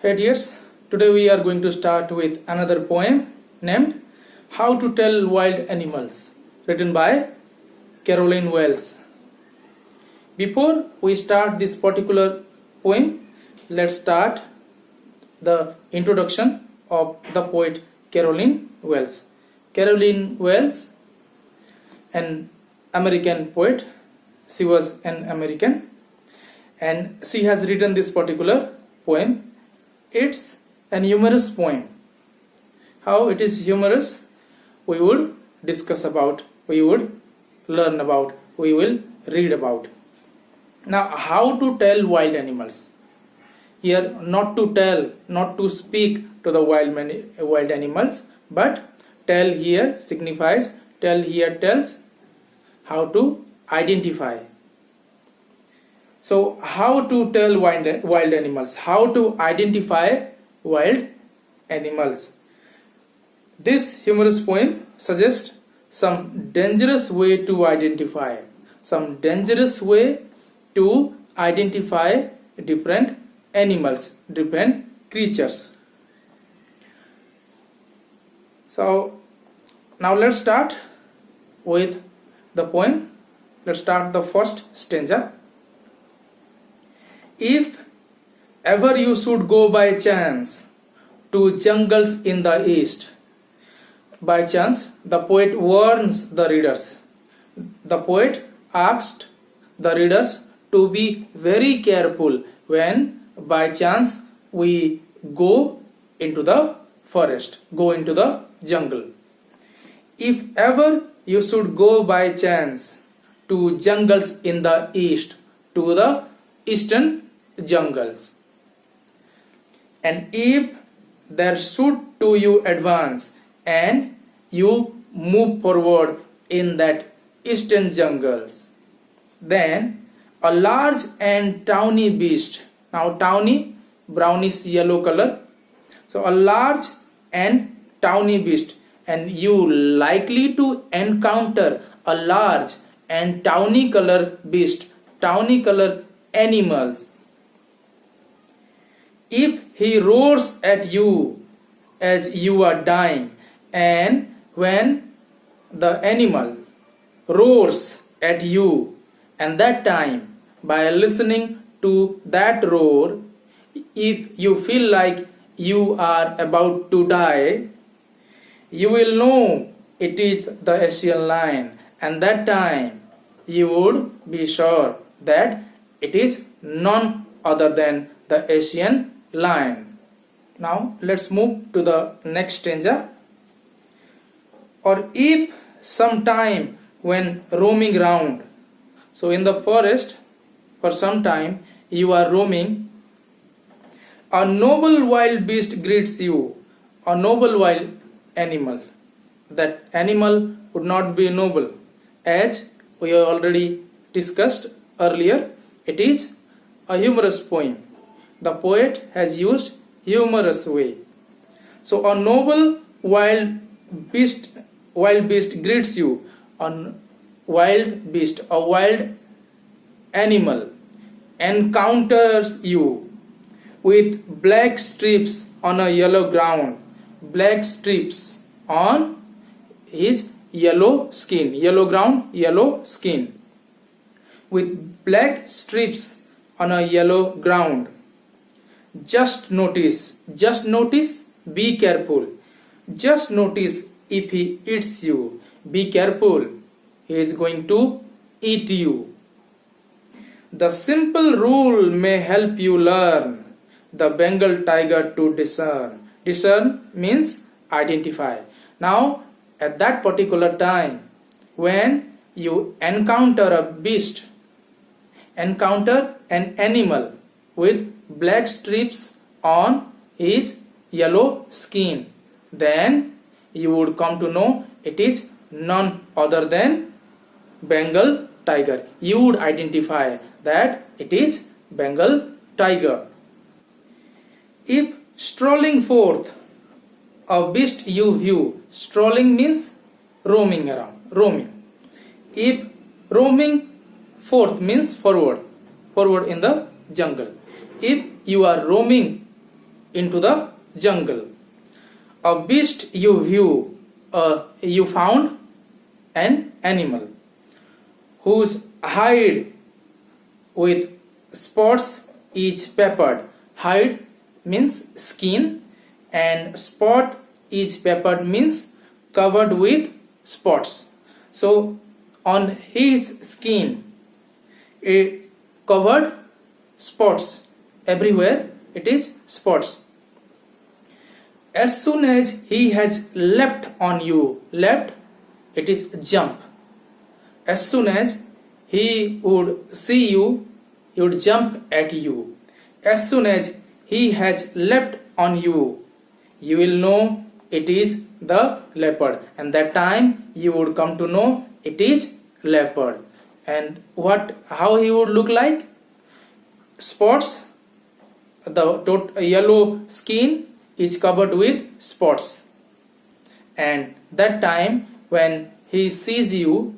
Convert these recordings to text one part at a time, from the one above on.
Hey dears, today we are going to start with another poem named How to Tell Wild Animals, written by Caroline Wells. Before we start this particular poem, let's start the introduction of the poet Caroline Wells. Caroline Wells, an American poet, she was an American, and she has written this particular poem. It's an humorous poem. How it is humorous, we would discuss about, we would learn about, we will read about. Now, how to tell wild animals? Here, not to tell, not to speak to the wild animals, but tell here signifies, tell here tells how to identify. So, how to tell wild animals? How to identify wild animals? This humorous poem suggests some dangerous way to identify. Some dangerous way to identify different animals, different creatures. So, now let's start with the poem. Let's start the first stanza. If ever you should go by chance to jungles in the east, by chance, the poet warns the readers. The poet asked the readers to be very careful when by chance we go into the forest, go into the jungle. If ever you should go by chance to jungles in the east, to the eastern jungles, and if there should to you advance and you move forward in that eastern jungles, then a large and tawny beast, now tawny, brownish yellow color, so a large and tawny beast, and you likely to encounter a large and tawny color beast, tawny color animals. If he roars at you as you are dying, and when the animal roars at you, and that time by listening to that roar, if you feel like you are about to die, you will know it is the Hessian Lion, and that time you would be sure that it is none other than the Hessian Lion. Now let's move to the next stanza. Or if sometime when roaming round, so in the forest for some time you are roaming, a noble wild beast greets you, a noble wild animal. That animal would not be noble, as we have already discussed earlier. It is a humorous poem. The poet has used humorous way. So a noble wild beast greets you. A wild beast, a wild animal encounters you with black stripes on a yellow ground. Black stripes on his yellow skin, yellow ground, yellow skin, with black stripes on a yellow ground. Just notice, be careful. Just notice if he eats you, be careful, he is going to eat you. The simple rule may help you learn the Bengal tiger to discern. Discern means identify. Now, at that particular time, when you encounter a beast, encounter an animal with black stripes on his yellow skin, then you would come to know it is none other than Bengal tiger. You would identify that it is Bengal tiger. If strolling forth a beast you view, strolling means roaming around, roaming. If roaming forth means forward in the jungle. If you are roaming into the jungle. A beast you found an animal whose hide with spots is peppered. Hide means skin and spot is peppered means covered with spots. So on his skin it covered spots, everywhere it is spots. As soon as he has leapt on you, leapt it is jump. As soon as he would see you, he would jump at you. As soon as he has leapt on you, you will know it is the leopard, and that time you would come to know it is leopard. And how he would look like? Spots, the yellow skin is covered with spots, and that time when he sees you,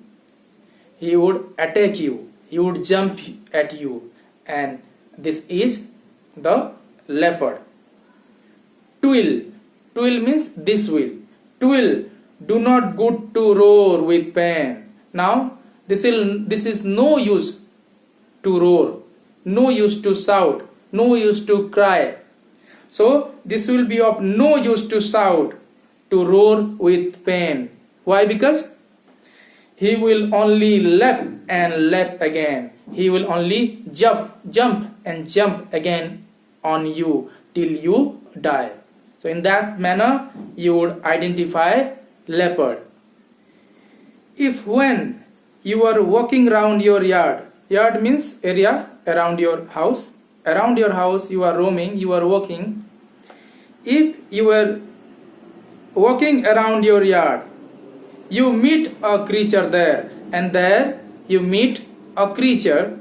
he would attack you, he would jump at you, and this is the leopard. Twill means this will. Twill, do not good to roar with pain. Now this is no use to roar, no use to shout, no use to cry. So this will be of no use to shout, to roar with pain. Why? Because he will only lap and lap again. He will only jump and jump again on you till you die. So in that manner you would identify leopard. If when you are walking around your yard means area around your house you are roaming, you are walking. If you are walking around your yard, you meet a creature there, and there you meet a creature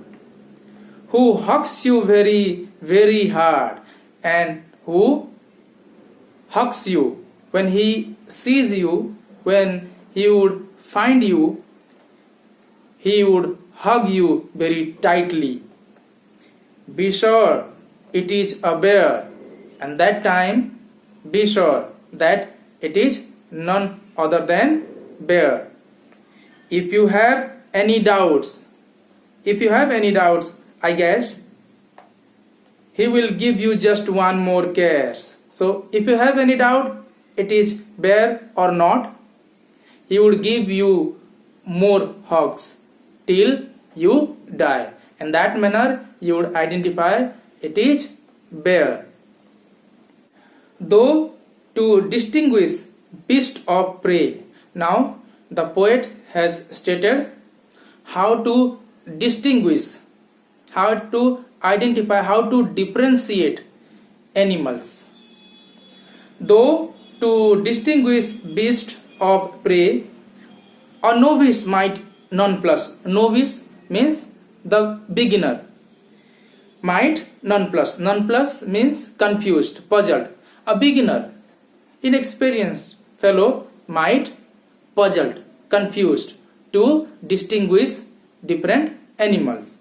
who hugs you very, very hard, and who hugs you. When he sees you, when he would find you, he would hug you very tightly. Be sure it is a bear, and that time be sure that it is none other than bear. If you have any doubts, I guess he will give you just one more curse. So if you have any doubt it is bear or not, he would give you more hugs till you die. In that manner you would identify it is bear. Though to distinguish beast of prey. Now the poet has stated how to distinguish, how to identify, how to differentiate animals. Though to distinguish beast of prey, a novice might nonplus. Novice means the beginner. Might nonplus. Nonplus means confused, puzzled. A beginner, inexperienced fellow might puzzled, confused to distinguish different animals.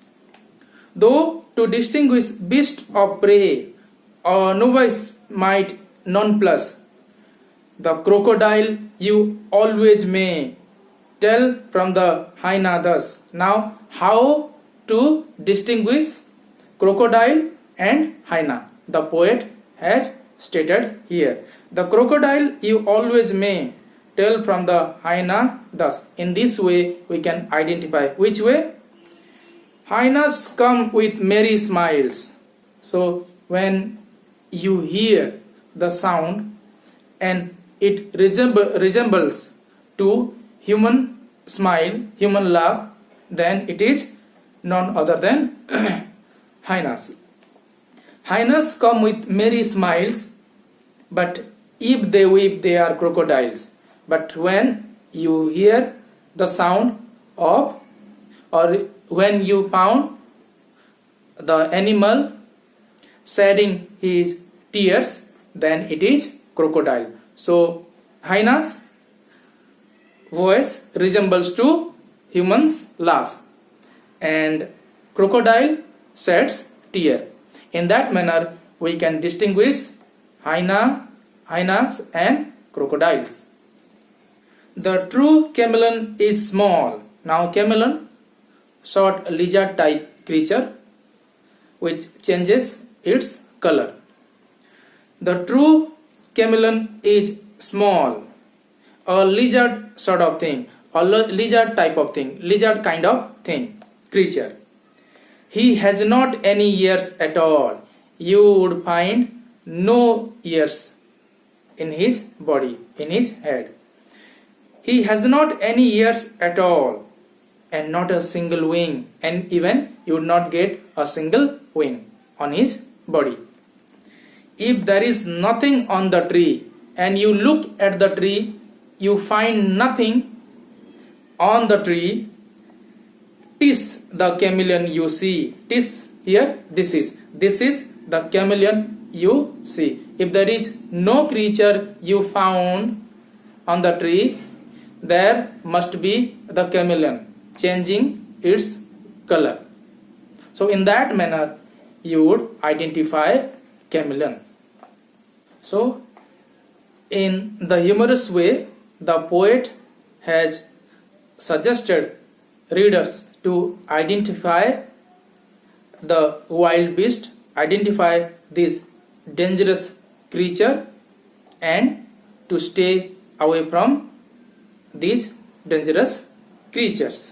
Though to distinguish beast of prey, a novice might nonplus. The crocodile you always may tell from the hyena thus. Now how to distinguish crocodile and hyena? The poet has stated here. The crocodile you always may tell from the hyena thus. In this way we can identify. Which way? Hyenas come with merry smiles. So when you hear the sound and it resembles to human smile, human laugh, then it is none other than hyenas. Hyenas come with merry smiles, but if they weep they are crocodiles. But when you hear the sound of, or when you found the animal shedding his tears, then it is crocodile. So hyena's voice resembles to human's laugh, and crocodile sheds tear. In that manner we can distinguish hyenas and crocodiles. The true chameleon is small. Now chameleon, short lizard type creature which changes its color. The true chameleon is small, a lizard sort of thing, a lizard type of thing, lizard kind of thing, creature. He has not any ears at all. You would find no ears in his body, in his head. He has not any ears at all, and not a single wing, and even you would not get a single wing on his body. If there is nothing on the tree and you look at the tree, you find nothing on the tree. 'Tis the chameleon you see. 'Tis here, this is the chameleon you see. If there is no creature you found on the tree, there must be the chameleon changing its color. So in that manner you would identify chameleon. So in the humorous way, the poet has suggested readers to identify the wild beast, identify this dangerous creature, and to stay away from these dangerous creatures.